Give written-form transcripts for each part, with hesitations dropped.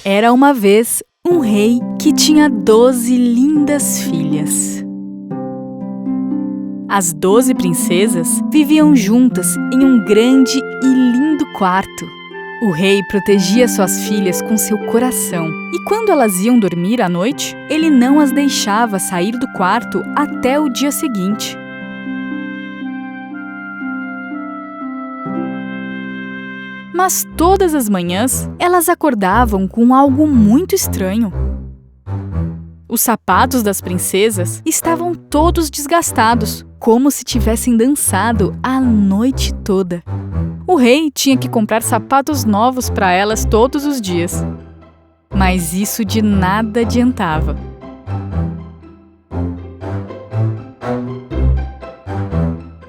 Era uma vez um rei que tinha 12 lindas filhas. As 12 princesas viviam juntas em um grande e lindo quarto. O rei protegia suas filhas com seu coração, e quando elas iam dormir à noite, ele não as deixava sair do quarto até o dia seguinte. Mas todas as manhãs, elas acordavam com algo muito estranho. Os sapatos das princesas estavam todos desgastados, como se tivessem dançado a noite toda. O rei tinha que comprar sapatos novos para elas todos os dias. Mas isso de nada adiantava.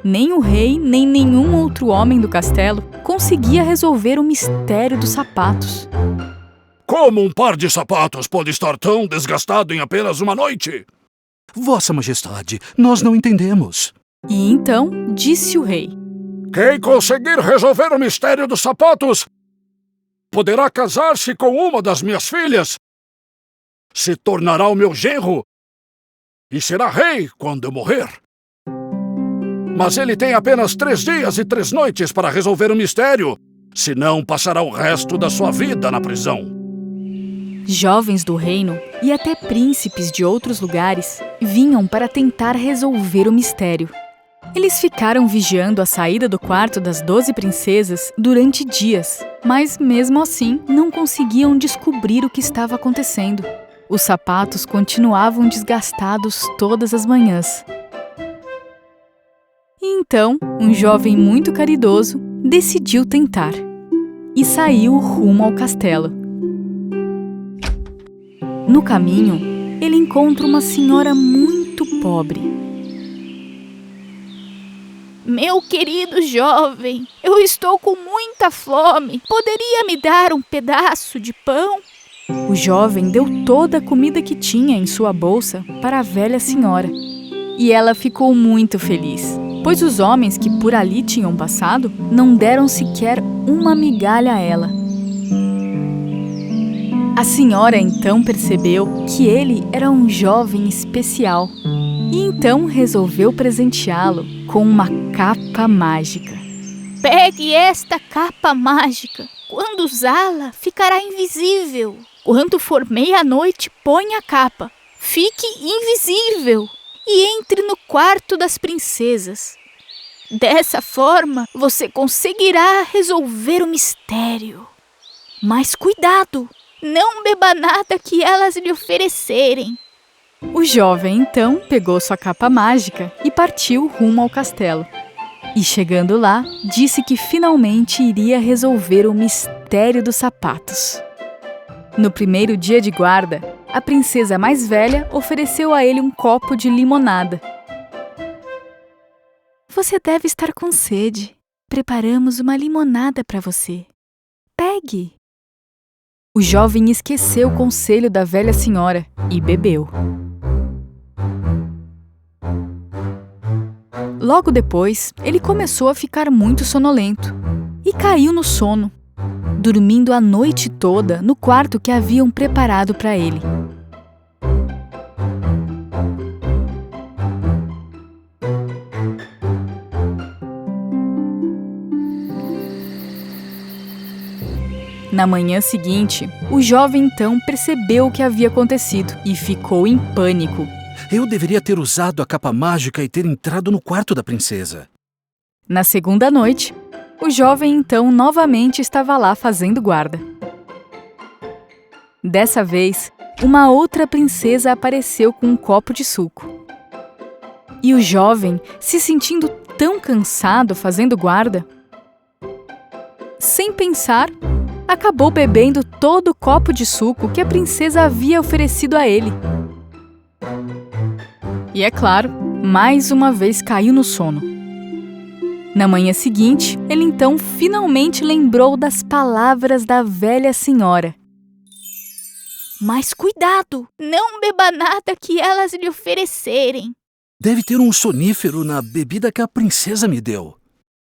Nem o rei, nem nenhum outro homem do castelo conseguia resolver o mistério dos sapatos. Como um par de sapatos pode estar tão desgastado em apenas uma noite? Vossa Majestade, nós não entendemos. E então disse o rei: Quem conseguir resolver o mistério dos sapatos poderá casar-se com uma das minhas filhas, se tornará o meu genro e será rei quando eu morrer. Mas ele tem apenas 3 dias e 3 noites para resolver o mistério, senão passará o resto da sua vida na prisão. Jovens do reino e até príncipes de outros lugares vinham para tentar resolver o mistério. Eles ficaram vigiando a saída do quarto das 12 princesas durante dias, mas mesmo assim não conseguiam descobrir o que estava acontecendo. Os sapatos continuavam desgastados todas as manhãs. E então, um jovem muito caridoso decidiu tentar e saiu rumo ao castelo. No caminho, ele encontra uma senhora muito pobre. Meu querido jovem, eu estou com muita fome. Poderia me dar um pedaço de pão? O jovem deu toda a comida que tinha em sua bolsa para a velha senhora. E ela ficou muito feliz, pois os homens que por ali tinham passado não deram sequer uma migalha a ela. A senhora então percebeu que ele era um jovem especial e então resolveu presenteá-lo com uma capa mágica. Pegue esta capa mágica. Quando usá-la, ficará invisível. Quando for meia-noite, ponha a capa. Fique invisível e entre no quarto das princesas. Dessa forma, você conseguirá resolver o mistério. Mas cuidado! Não beba nada que elas lhe oferecerem. O jovem então pegou sua capa mágica e partiu rumo ao castelo. E chegando lá, disse que finalmente iria resolver o mistério dos sapatos. No primeiro dia de guarda, a princesa mais velha ofereceu a ele um copo de limonada. Você deve estar com sede. Preparamos uma limonada para você. Pegue! O jovem esqueceu o conselho da velha senhora e bebeu. Logo depois, ele começou a ficar muito sonolento e caiu no sono, dormindo a noite toda no quarto que haviam preparado para ele. Na manhã seguinte, o jovem então percebeu o que havia acontecido e ficou em pânico. Eu deveria ter usado a capa mágica e ter entrado no quarto da princesa. Na segunda noite, o jovem então novamente estava lá fazendo guarda. Dessa vez, uma outra princesa apareceu com um copo de suco. E o jovem, se sentindo tão cansado fazendo guarda, sem pensar, acabou bebendo todo o copo de suco que a princesa havia oferecido a ele. E é claro, mais uma vez caiu no sono. Na manhã seguinte, ele então finalmente lembrou das palavras da velha senhora. Mas cuidado! Não beba nada que elas lhe oferecerem. Deve ter um sonífero na bebida que a princesa me deu.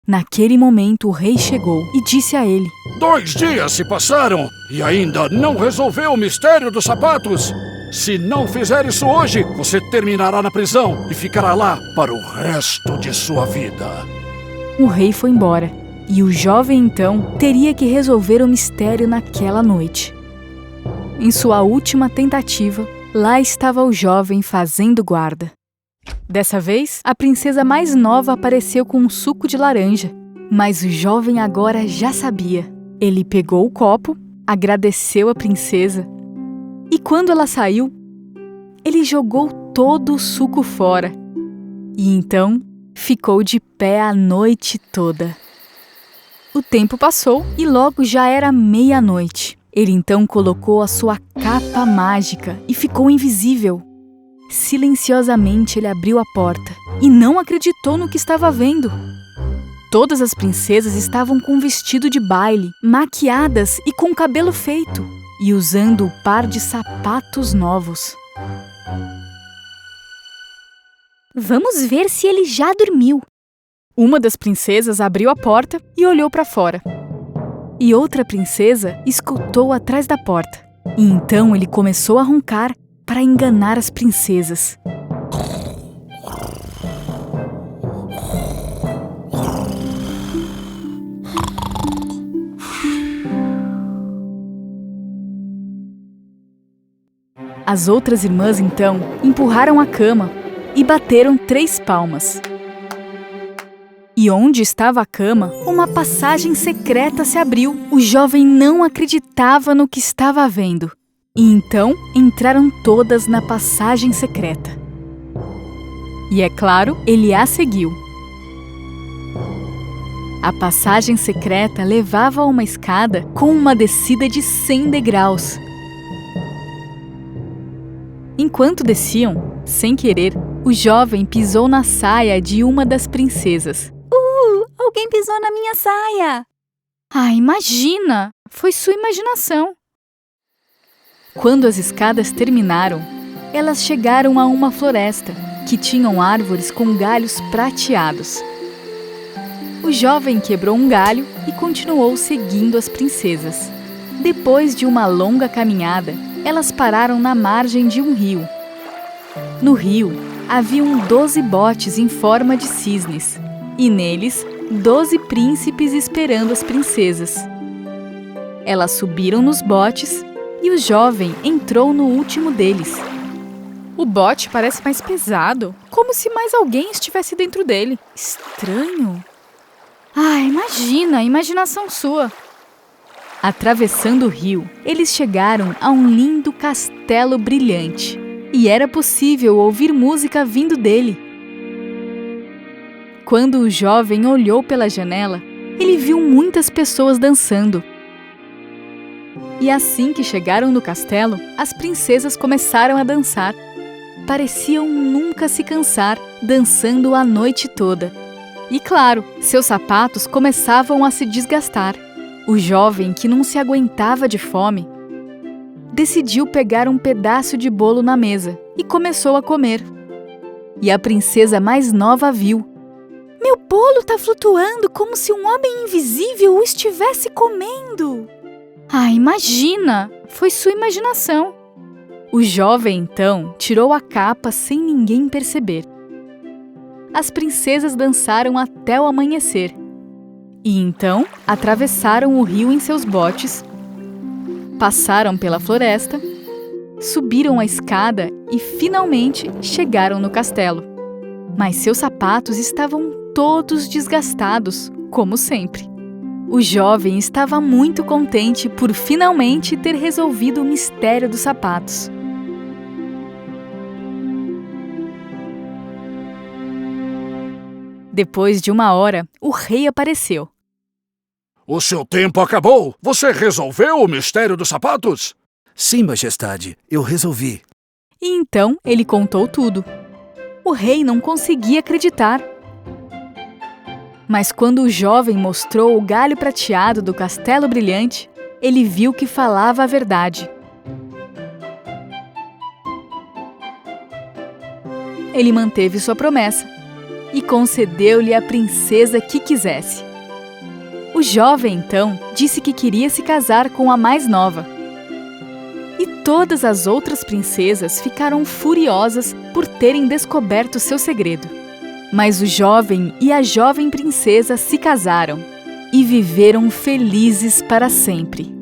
Naquele momento, o rei chegou e disse a ele: 2 dias se passaram e ainda não resolveu o mistério dos sapatos. Se não fizer isso hoje, você terminará na prisão e ficará lá para o resto de sua vida. O rei foi embora e o jovem então teria que resolver o mistério naquela noite. Em sua última tentativa, lá estava o jovem fazendo guarda. Dessa vez, a princesa mais nova apareceu com um suco de laranja, mas o jovem agora já sabia. Ele pegou o copo, agradeceu a princesa e quando ela saiu, ele jogou todo o suco fora e então ficou de pé a noite toda. O tempo passou e logo já era meia-noite. Ele então colocou a sua capa mágica e ficou invisível. Silenciosamente ele abriu a porta e não acreditou no que estava vendo. Todas as princesas estavam com vestido de baile, maquiadas e com o cabelo feito, e usando o par de sapatos novos. Vamos ver se ele já dormiu. Uma das princesas abriu a porta e olhou para fora. E outra princesa escutou atrás da porta. E então ele começou a roncar para enganar as princesas. As outras irmãs, então, empurraram a cama e bateram 3 palmas. E onde estava a cama, uma passagem secreta se abriu. O jovem não acreditava no que estava vendo. E então entraram todas na passagem secreta. E é claro, ele a seguiu. A passagem secreta levava a uma escada com uma descida de 100 degraus. Enquanto desciam, sem querer, o jovem pisou na saia de uma das princesas. Alguém pisou na minha saia. Ah, imagina! Foi sua imaginação. Quando as escadas terminaram, elas chegaram a uma floresta que tinham árvores com galhos prateados. O jovem quebrou um galho e continuou seguindo as princesas. Depois de uma longa caminhada, elas pararam na margem de um rio. No rio, haviam 12 botes em forma de cisnes, e neles, 12 príncipes esperando as princesas. Elas subiram nos botes e o jovem entrou no último deles. O bote parece mais pesado, como se mais alguém estivesse dentro dele. Estranho. Ah, imagina, imaginação sua. Atravessando o rio, eles chegaram a um lindo castelo brilhante. E era possível ouvir música vindo dele. Quando o jovem olhou pela janela, ele viu muitas pessoas dançando. E assim que chegaram no castelo, as princesas começaram a dançar. Pareciam nunca se cansar, dançando a noite toda. E claro, seus sapatos começavam a se desgastar. O jovem, que não se aguentava de fome, decidiu pegar um pedaço de bolo na mesa e começou a comer. E a princesa mais nova viu. Meu bolo tá flutuando como se um homem invisível o estivesse comendo. Ah, imagina! Foi sua imaginação. O jovem, então, tirou a capa sem ninguém perceber. As princesas dançaram até o amanhecer. E então, atravessaram o rio em seus botes, passaram pela floresta, subiram a escada e finalmente chegaram no castelo. Mas seus sapatos estavam todos desgastados, como sempre. O jovem estava muito contente por finalmente ter resolvido o mistério dos sapatos. Depois de 1 hora, o rei apareceu. O seu tempo acabou! Você resolveu o mistério dos sapatos? Sim, majestade, eu resolvi. E então ele contou tudo. O rei não conseguia acreditar. Mas quando o jovem mostrou o galho prateado do castelo brilhante, ele viu que falava a verdade. Ele manteve sua promessa e concedeu-lhe a princesa que quisesse. O jovem, então, disse que queria se casar com a mais nova. E todas as outras princesas ficaram furiosas por terem descoberto seu segredo. Mas o jovem e a jovem princesa se casaram e viveram felizes para sempre.